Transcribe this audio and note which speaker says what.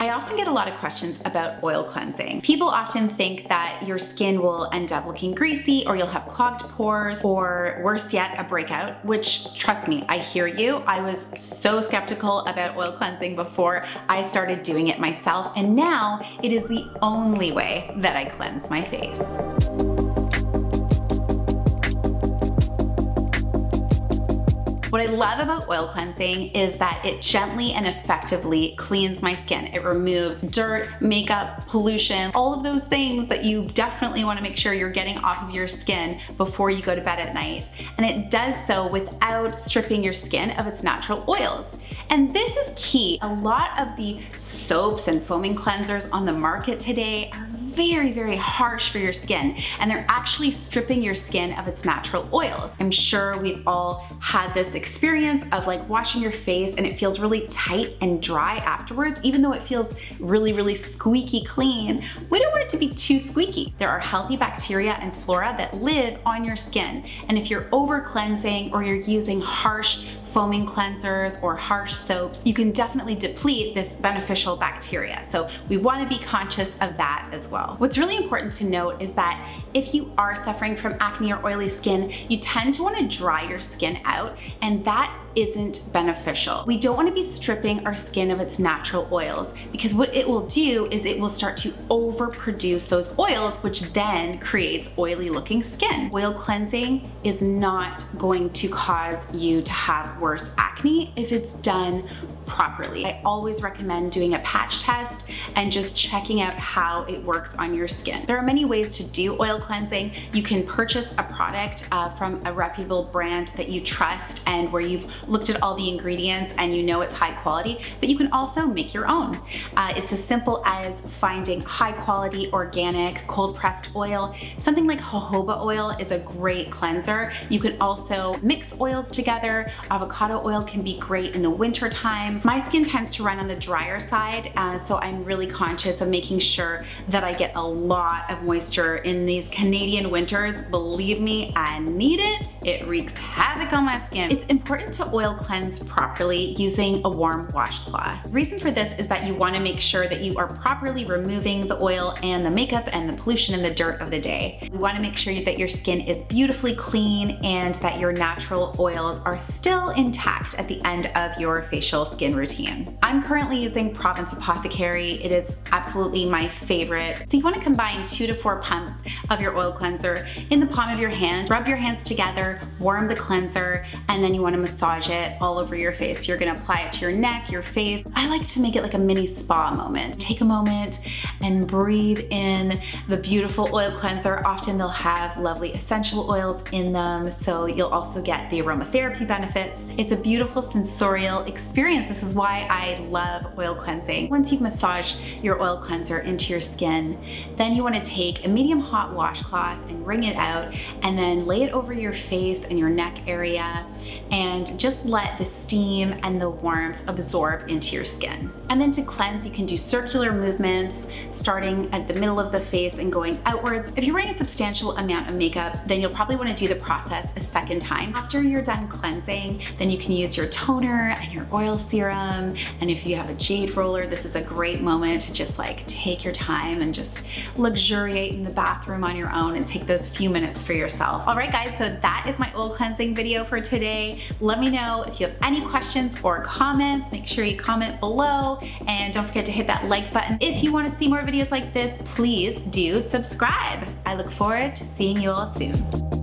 Speaker 1: I often get a lot of questions about oil cleansing. People often think that your skin will end up looking greasy, or you'll have clogged pores, or worse yet, a breakout, which, trust me, I hear you. I was so skeptical about oil cleansing before I started doing it myself, and now it is the only way that I cleanse my face. What I love about oil cleansing is that it gently and effectively cleans my skin. It removes dirt, makeup, pollution, all of those things that you definitely want to make sure you're getting off of your skin before you go to bed at night. And it does so without stripping your skin of its natural oils. And this is key. A lot of the soaps and foaming cleansers on the market today are very, very harsh for your skin, and they're actually stripping your skin of its natural oils. I'm sure we've all had this experience of like washing your face and it feels really tight and dry afterwards, even though it feels really, really squeaky clean. We don't want it to be too squeaky. There are healthy bacteria and flora that live on your skin, and if you're over cleansing or you're using harsh foaming cleansers or harsh soaps, you can definitely deplete this beneficial bacteria. So we want to be conscious of that as well. What's really important to note is that if you are suffering from acne or oily skin, you tend to want to dry your skin out, and that isn't beneficial. We don't want to be stripping our skin of its natural oils, because what it will do is it will start to overproduce those oils, which then creates oily looking skin. Oil cleansing is not going to cause you to have worse acne if it's done properly. I always recommend doing a patch test and just checking out how it works on your skin. There are many ways to do oil cleansing. You can purchase a product from a reputable brand that you trust and where you've looked at all the ingredients and you know it's high quality, but you can also make your own. It's as simple as finding high quality, organic, cold pressed oil. Something like jojoba oil is a great cleanser. You can also mix oils together. Avocado oil can be great in the winter time. My skin tends to run on the drier side, so I'm really conscious of making sure that I get a lot of moisture in these Canadian winters. Believe me, I need it. It wreaks havoc on my skin. It's important to oil cleanse properly using a warm washcloth. The reason for this is that you want to make sure that you are properly removing the oil and the makeup and the pollution and the dirt of the day. We want to make sure that your skin is beautifully clean and that your natural oils are still intact at the end of your facial skin routine. I'm currently using Province Apothecary. It is absolutely my favorite. So you want to combine 2 to 4 pumps of your oil cleanser in the palm of your hand. Rub your hands together, warm the cleanser, and then you want to massage it all over your face. You're going to apply it to your neck, your face. I like to make it like a mini spa moment. Take a moment and breathe in the beautiful oil cleanser. Often they'll have lovely essential oils in them, so you'll also get the aromatherapy benefits. It's a beautiful sensorial experience. This is why I love oil cleansing. Once you've massaged your oil cleanser into your skin, then you want to take a medium hot washcloth and wring it out, and then lay it over your face and your neck area, and just let the steam and the warmth absorb into your skin. And then to cleanse, you can do circular movements, starting at the middle of the face and going outwards. If you're wearing a substantial amount of makeup, then you'll probably want to do the process a second time. After you're done cleansing, then you can use your toner and your oil serum. And if you have a jade roller, this is a great moment to just like take your time and just luxuriate in the bathroom on your own and take those few minutes for yourself. All right, guys, so that is my oil cleansing video for today. Let me know if you have any questions or comments. Make sure you comment below, and don't forget to hit that like button. If you want to see more videos like this, please do subscribe. I look forward to seeing you all soon.